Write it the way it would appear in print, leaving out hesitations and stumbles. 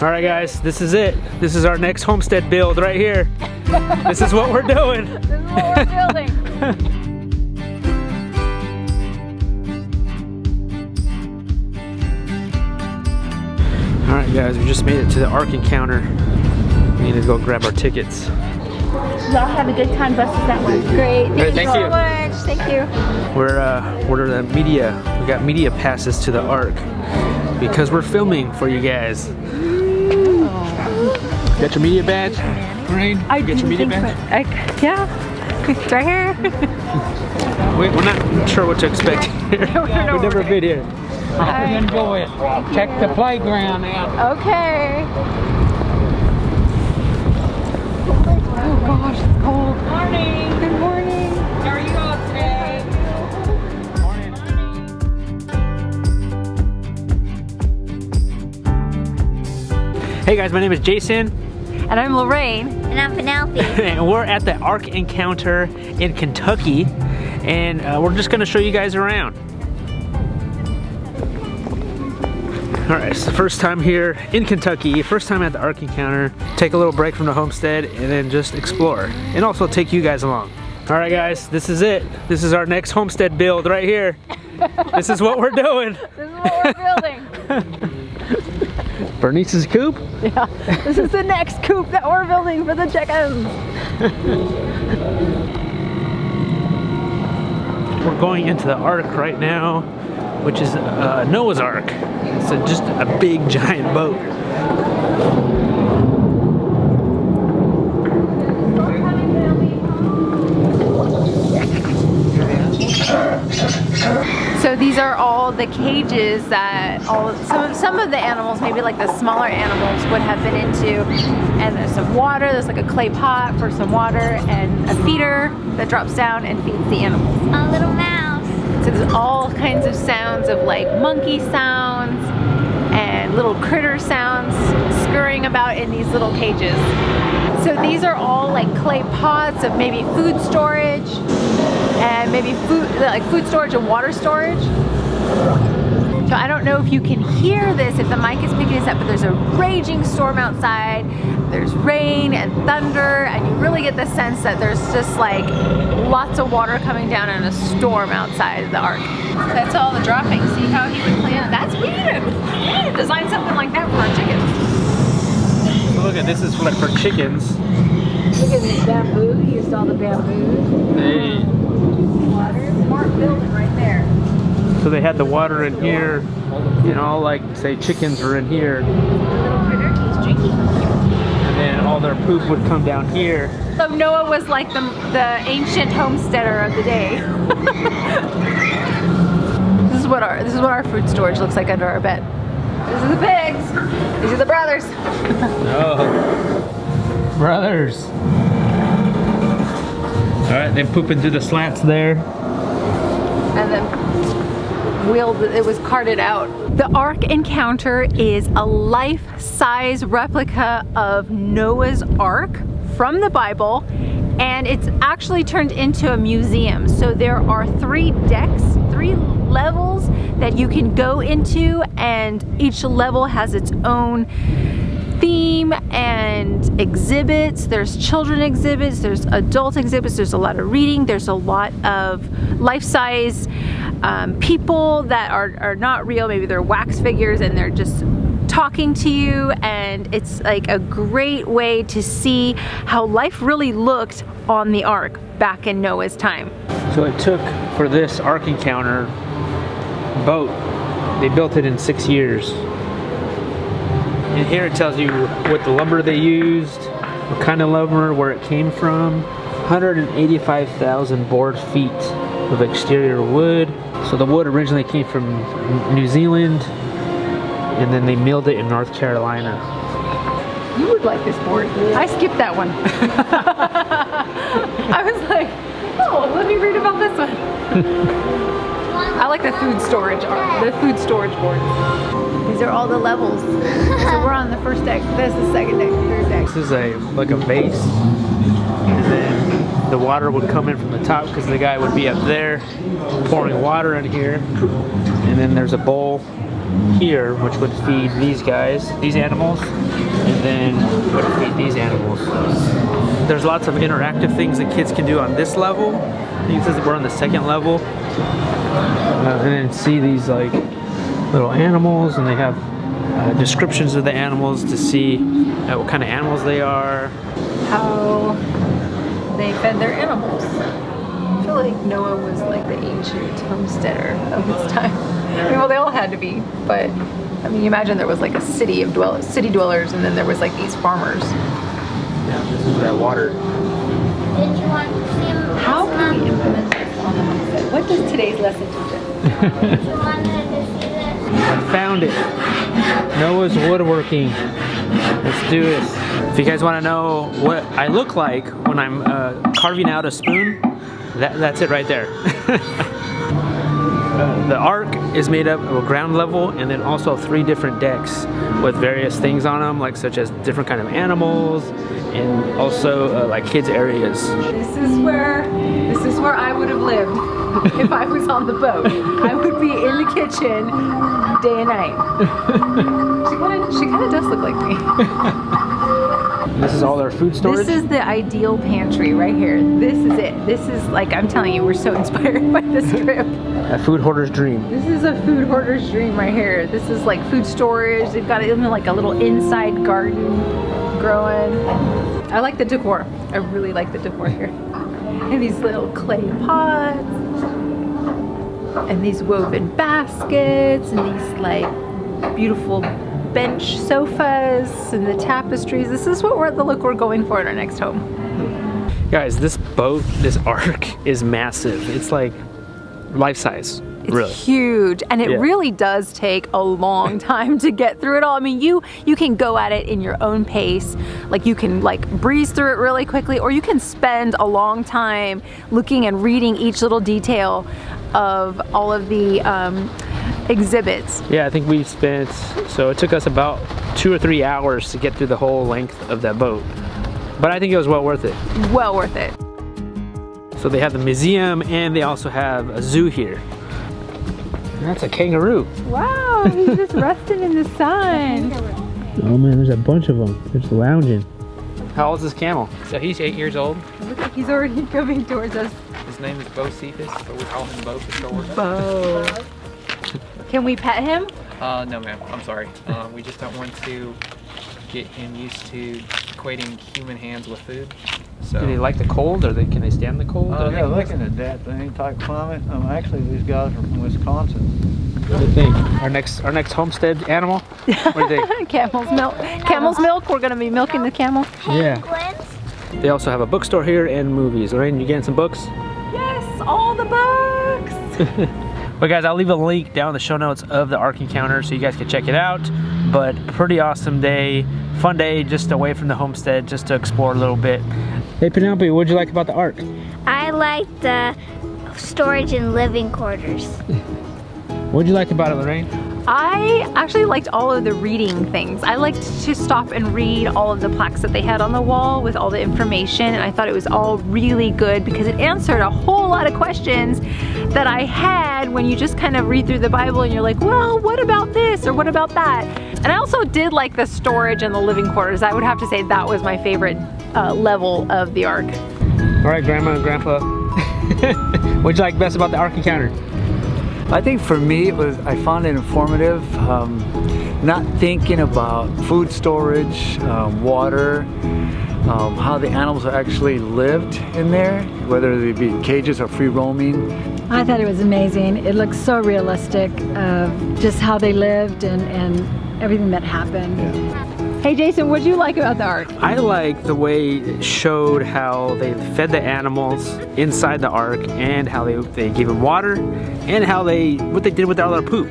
All right, guys, this is it. This is our next homestead build right here. This is what we're doing. This is what we're building. All right, guys, we just made it to the Ark Encounter. We need to go grab our tickets. Y'all have a good time. Buses that one. Great. Thank you so much. Thank you. We're the media. We got media passes to the Ark because we're filming for you guys. Got your media badge? Lorraine? I get your media badge? Yeah. It's right here. We're not sure what to expect here. We've never been here. Enjoy it. Check the playground out. Okay. Oh gosh, it's cold. Morning. Good morning. How are you all today? Hey guys, my name is Jason. And I'm Lorraine. And I'm Penelope. And we're at the Ark Encounter in Kentucky. And we're just gonna show you guys around. All right, it's the first time here in Kentucky, first time at the Ark Encounter. Take a little break from the homestead and then just explore. And also take you guys along. All right, guys, this is it. This is our next homestead build right here. This is what we're doing. This is what we're building. Bernice's coop? Yeah, this is the next coop that we're building for the chickens. We're going into the Ark right now, which is Noah's Ark. It's just a big giant boat. So these are all the cages that some of the animals, maybe like the smaller animals, would have been into. And there's some water, there's like a clay pot for some water, and a feeder that drops down and feeds the animals. A little mouse. So there's all kinds of sounds of like monkey sounds and little critter sounds scurrying about in these little cages. So these are all like clay pots of maybe food storage and maybe food storage and water storage. So I don't know if you can hear this, if the mic is picking this up, but there's a raging storm outside. There's rain and thunder, and you really get the sense that there's just like lots of water coming down and a storm outside the Ark. That's all the droppings. See how he would plan? That's weird. Yeah, design something like that for our chickens. So look at this is like for chickens. Look at this bamboo. He used all the bamboo. Hey. Water. Smart building right there. So they had the water in here, you know, like say chickens were in here. Little critter, he's drinking. And then all their poop would come down here. So Noah was like the ancient homesteader of the day. This is what our food storage looks like under our bed. This is the pigs. These are the brothers. Oh, brothers. All right, they poop into the slats there. And then it was carted out. The Ark Encounter is a life-size replica of Noah's Ark from the Bible, and it's actually turned into a museum. So there are 3 decks, 3 levels that you can go into, and each level has its own theme and exhibits. There's children exhibits, there's adult exhibits, there's a lot of reading, there's a lot of life-size people that are not real, maybe they're wax figures and they're just talking to you, and it's like a great way to see how life really looked on the Ark back in Noah's time. So it took, for this Ark Encounter boat, they built it in 6 years. And here it tells you what the lumber they used, what kind of lumber, where it came from. 185,000 board feet of exterior wood. So the wood originally came from New Zealand, and then they milled it in North Carolina. You would like this board. I skipped that one. I was like, oh, let me read about this one. I like the food storage board. These are all the levels. So we're on the first deck. This is the second deck, third deck. This is like a base, and then the water would come in from the top because the guy would be up there pouring water in here, and then there's a bowl here, which would feed these guys, these animals, and then would feed these animals. There's lots of interactive things that kids can do on this level. I think it says that we're on the second level. And then see these like little animals, and they have descriptions of the animals to see what kind of animals they are. How they fed their animals. I feel like Noah was like the ancient homesteader of his time. I mean, well, they all had to be, but I mean, you imagine there was like a city of city dwellers, and then there was like these farmers. Yeah, this is that water. Did you want to see him? How can we implement this on the homestead? What does today's lesson teach us? You wanted to see this? I found it. Noah's woodworking. Let's do this. If you guys want to know what I look like when I'm carving out a spoon, that's it right there. The Ark is made up of a ground level and then also 3 different decks with various things on them, like such as different kind of animals and also like kids areas. This is where I would have lived if I was on the boat. I would be in the kitchen day and night. She kind of does look like me. This is all their food storage? This is the ideal pantry right here. This is it. This is like, I'm telling you, we're so inspired by this trip. A food hoarder's dream. This is a food hoarder's dream right here. This is like food storage. They've got even like a little inside garden growing. I like the decor. I really like the decor here. And these little clay pots. And these woven baskets. And these like beautiful bench sofas and the tapestries. This is what the look we're going for in our next home. Guys, this boat, this Ark is massive. It's like life size. It's really huge, and it Yeah. really does take a long time to get through it all. I mean, you can go at it in your own pace. Like you can like breeze through it really quickly, or you can spend a long time looking and reading each little detail of all of the exhibits. Yeah, I think we spent, so it took us about 2 or 3 hours to get through the whole length of that boat. But I think it was well worth it. Well worth it. So they have the museum and they also have a zoo here. And that's a kangaroo. Wow, he's just resting in the sun. Oh man, there's a bunch of them. They're just lounging. How old is this camel? So he's 8 years old. Look like he's already coming towards us. His name is Bo Cephas, but we call him Bo for short. Bo. Can we pet him? No ma'am, I'm sorry. We just don't want to get him used to equating human hands with food. So Do they like the cold, or can they stand the cold? Yeah, looking at that thing, type climate. Actually, these guys are from Wisconsin. What do you think? Our next homestead animal? What do you think? Camel's milk. Camel's milk. We're gonna be milking the camel. Yeah. Penguins? They also have a bookstore here and movies. Lorraine, you getting some books? Yes, all the books. But guys, I'll leave a link down in the show notes of the Ark Encounter so you guys can check it out. But pretty awesome day, fun day just away from the homestead, just to explore a little bit. Hey Penelope, what'd you like about the Ark? I like the storage and living quarters. What'd you like about it, Lorraine? I actually liked all of the reading things. I liked to stop and read all of the plaques that they had on the wall with all the information, and I thought it was all really good because it answered a whole lot of questions that I had when you just kind of read through the Bible and you're like, well, what about this or what about that? And I also did like the storage and the living quarters. I would have to say that was my favorite level of the Ark. All right, Grandma and Grandpa. What'd you like best about the Ark Encounter? I think for me, I found it informative. Not thinking about food storage, water, how the animals actually lived in there, whether they be cages or free roaming. I thought it was amazing. It looks so realistic of just how they lived and everything that happened. Yeah. Hey Jason, what'd you like about the Ark? I like the way it showed how they fed the animals inside the Ark and how they gave them water and what they did with all their poop.